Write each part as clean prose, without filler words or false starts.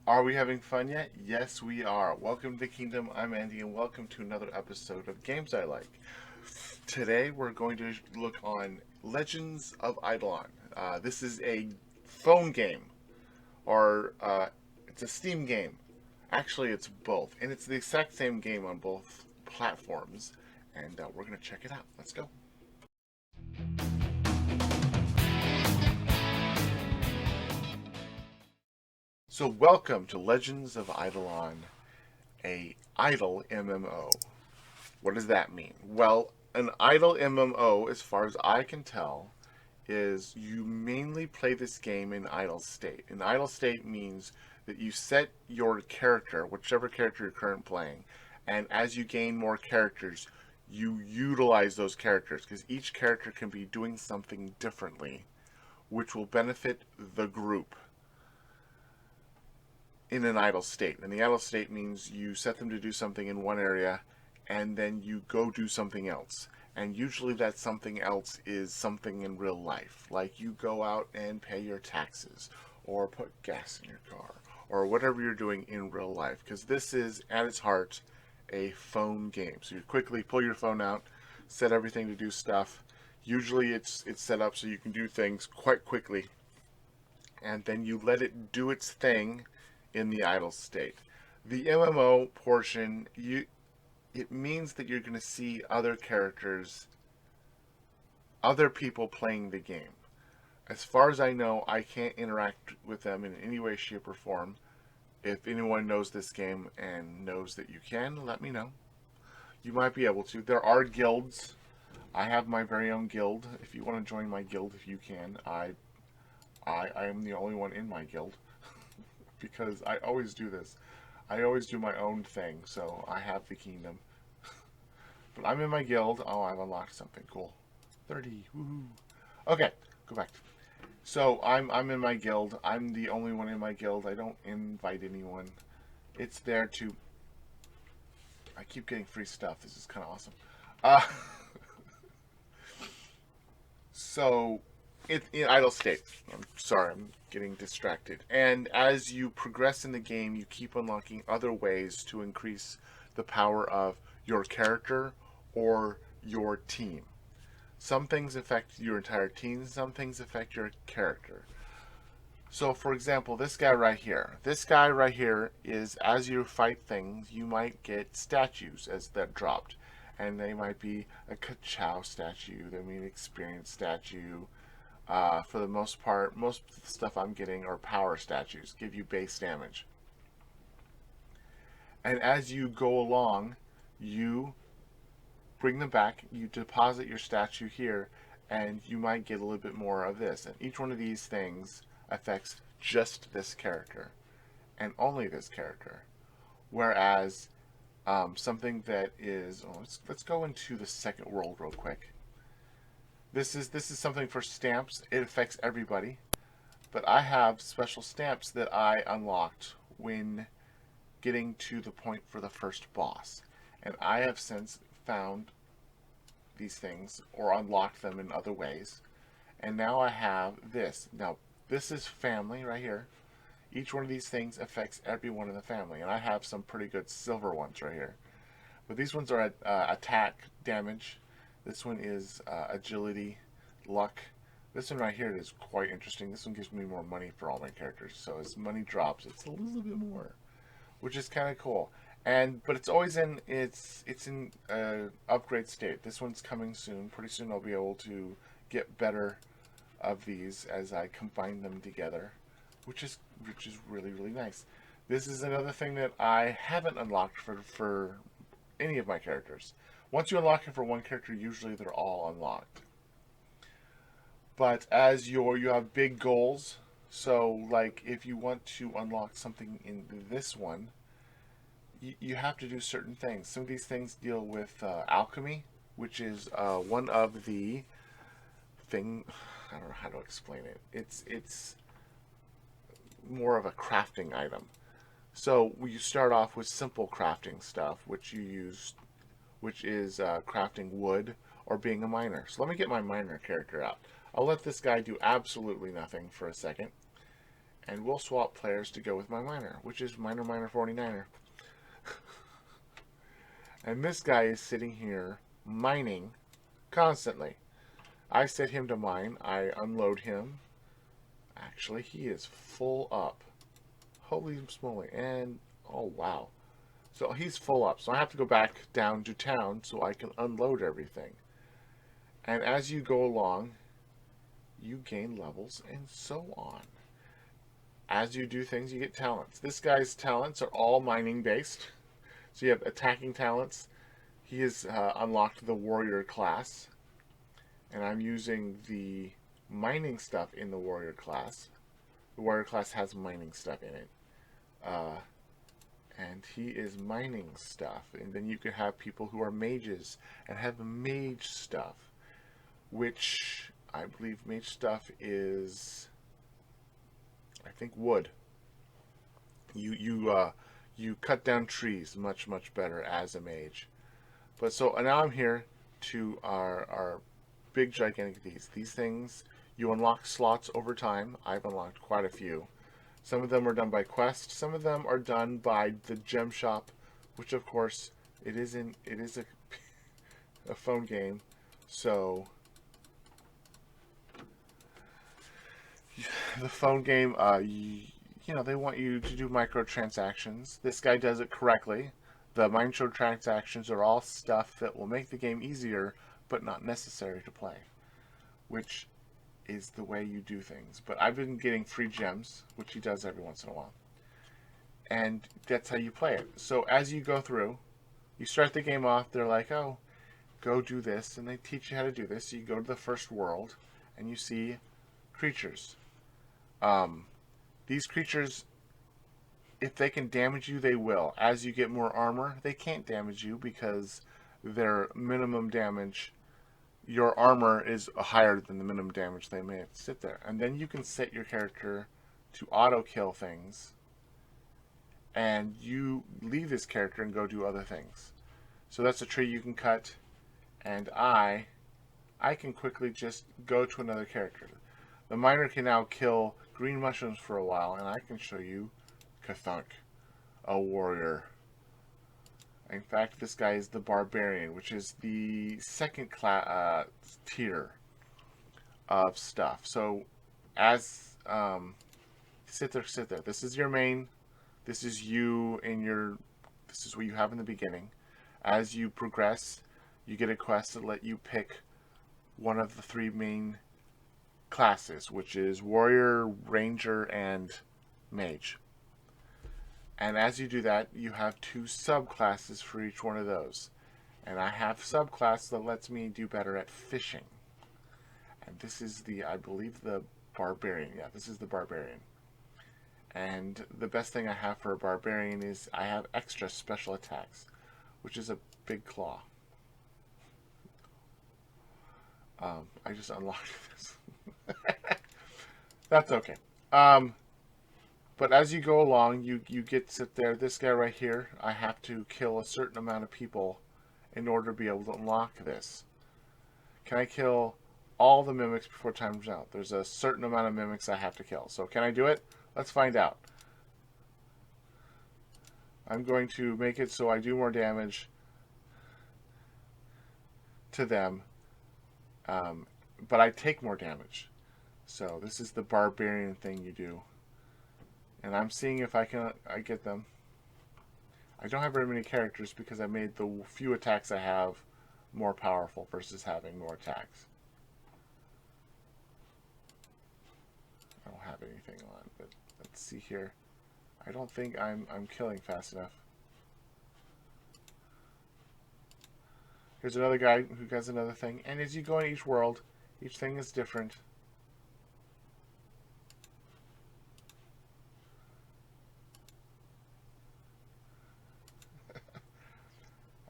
Are we having fun yet? Yes, we are. Welcome to Kingdom. I'm Andy, and welcome to another episode of Games I Like. Today, we're going to look on Legends of Idleon. This is a phone game, or it's a Steam game. Actually, it's both, and it's the exact same game on both platforms. And we're going to check it out. Let's go. So, welcome to Legends of Idleon, a idle MMO. What does that mean? Well, an idle MMO, as far as I can tell, is you mainly play this game in idle state. In idle state means that you set your character, whichever character you're currently playing, and as you gain more characters, you utilize those characters because each character can be doing something differently, which will benefit the group in an idle state. And the idle state means you set them to do something in one area and then you go do something else. And usually that something else is something in real life. Like you go out and pay your taxes or put gas in your car or whatever you're doing in real life. Because this is, at its heart, a phone game. So you quickly pull your phone out, set everything to do stuff. Usually it's set up so you can do things quite quickly. And then you let it do its thing in the idle state. The MMO portion, it means that you're going to see other characters, other people playing the game. As far as I know, I can't interact with them in any way, shape, or form. If anyone knows this game and knows that you can, let me know. You might be able to. There are guilds. I have my very own guild. If you want to join my guild, if you can, I am the only one in my guild because I always do this. I always do my own thing, so I have the kingdom. But I'm in my guild. Oh, I've unlocked something cool. 30. Woohoo. Okay, go back. So I'm in my guild. I'm the only one in my guild. I don't invite anyone. It's there to. I keep getting free stuff. This is kind of awesome. Uh, so it's in idle state. I'm sorry, I'm getting distracted. And as you progress in the game, you keep unlocking other ways to increase the power of your character or your team. Some things affect your entire team, some things affect your character. So, for example, this guy right here. This guy right here is, as you fight things, you might get statues as that dropped. And they might be a Ka-Chow statue, they mean experience statue. For the most part, most of the stuff I'm getting are power statues, give you base damage. And as you go along, you bring them back, you deposit your statue here, and you might get a little bit more of this. And each one of these things affects just this character, and only this character. Whereas something that is, let's go into the second world real quick. This is something for stamps. It affects everybody, but I have special stamps that I unlocked when getting to the point for the first boss, and I have since found these things or unlocked them in other ways, and now I have this. Now this is family right here. Each one of these things affects everyone in the family, and I have some pretty good silver ones right here. But these ones are attack damage. This one is agility, luck. This one right here is quite interesting. This one gives me more money for all my characters. So as money drops, it's a little bit more, which is kind of cool. But it's always in it's in upgrade state. This one's coming soon. Pretty soon I'll be able to get better of these as I combine them together, which is really nice. This is another thing that I haven't unlocked for any of my characters. Once you unlock it for one character, usually they're all unlocked. But as you have big goals, so like if you want to unlock something in this one, you have to do certain things. Some of these things deal with alchemy, which is one of the thing. I don't know how to explain it. It's more of a crafting item. So you start off with simple crafting stuff, which you use, which is crafting wood or being a miner. So let me get my miner character out. I'll let this guy do absolutely nothing for a second, And we'll swap players to go with my miner, which is Miner 49er. And this guy is sitting here mining constantly. I set him to mine. I unload him. Actually, he is full up. Holy smoly. And, oh wow. So he's full up. So I have to go back down to town so I can unload everything. And as you go along, you gain levels and so on. As you do things, you get talents. This guy's talents are all mining based. So you have attacking talents. He has unlocked the warrior class. And I'm using the mining stuff in the warrior class. The warrior class has mining stuff in it. And he is mining stuff. And then you can have people who are mages and have mage stuff. Which I believe mage stuff is, I think, wood. You cut down trees much better as a mage. But so now I'm here to our big gigantic these things. You unlock slots over time. I've unlocked quite a few. Some of them are done by quest. Some of them are done by the gem shop, which of course it is a phone game. So the phone game, you know, they want you to do microtransactions. This guy does it correctly. The microtransactions are all stuff that will make the game easier, but not necessary to play, which is the way you do things. But I've been getting free gems, which he does every once in a while. And that's how you play it. So as you go through, you start the game off, they're like, oh, go do this, and they teach you how to do this. So you go to the first world, and you see creatures. These creatures, if they can damage you, they will. As you get more armor, they can't damage you because their minimum damage, your armor is higher than the minimum damage they may sit there. And then you can set your character to auto kill things, and you leave this character and go do other things. So that's a tree you can cut, and I can quickly just go to another character. The miner can now kill green mushrooms for a while, and I can show you Kathunk, a warrior. In fact, this guy is the barbarian, which is the second tier of stuff. So, as sit there. This is your main. This is you in your. This is what you have in the beginning. As you progress, you get a quest to let you pick one of the three main classes, which is warrior, ranger, and mage. And as you do that, you have two subclasses for each one of those. And I have subclass that lets me do better at fishing. And this is the, I believe, the barbarian. Yeah, this is the barbarian. And the best thing I have for a barbarian is I have extra special attacks, which is a big claw. I just unlocked this. That's okay. But as you go along, you get to sit there. This guy right here, I have to kill a certain amount of people in order to be able to unlock this. Can I kill all the mimics before time runs out? There's a certain amount of mimics I have to kill. So can I do it? Let's find out. I'm going to make it so I do more damage to them, but I take more damage. So this is the barbarian thing you do. And I'm seeing if I get them. I don't have very many characters because I made the few attacks I have more powerful versus having more attacks. I don't have anything on, but let's see here. I don't think I'm killing fast enough. Here's another guy who does another thing. And as you go in each world, each thing is different.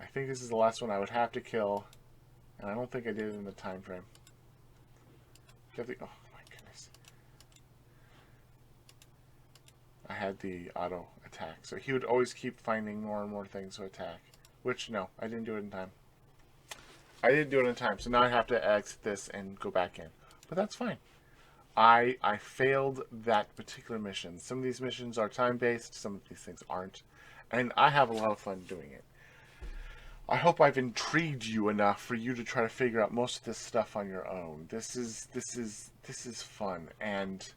I think this is the last one I would have to kill, and I don't think I did it in the time frame. Oh my goodness. I had the auto attack, so he would always keep finding more and more things to attack, which no, I didn't do it in time. I didn't do it in time, so now I have to exit this and go back in, but that's fine. I failed that particular mission. Some of these missions are time-based, some of these things aren't. And I have a lot of fun doing it. I hope I've intrigued you enough for you to try to figure out most of this stuff on your own. This is fun, and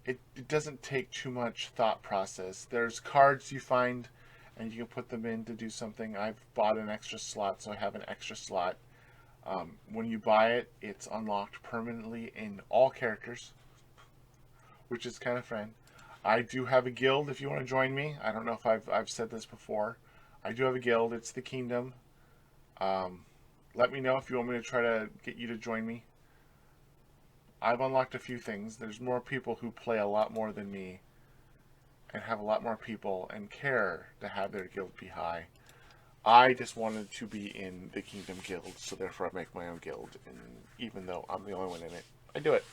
it doesn't take too much thought process. There's cards you find, and you can put them in to do something. I've bought an extra slot, so I have an extra slot. When you buy it, it's unlocked permanently in all characters, which is kind of fun. I do have a guild if you want to join me. I don't know if I've said this before. I do have a guild. It's the Keanedom. Let me know if you want me to try to get you to join me. I've unlocked a few things. There's more people who play a lot more than me and have a lot more people and care to have their guild be high. I just wanted to be in the Keanedom Guild, so therefore I make my own guild. And even though I'm the only one in it, I do it.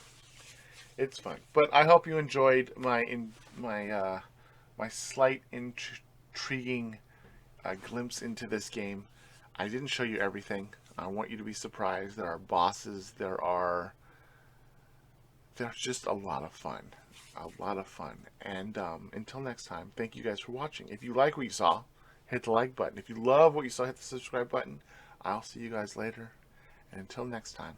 It's fun. But I hope you enjoyed my slight intriguing glimpse into this game. I didn't show you everything. I want you to be surprised. There are bosses. They're just a lot of fun. A lot of fun. And until next time, thank you guys for watching. If you like what you saw, hit the like button. If you love what you saw, hit the subscribe button. I'll see you guys later. And until next time.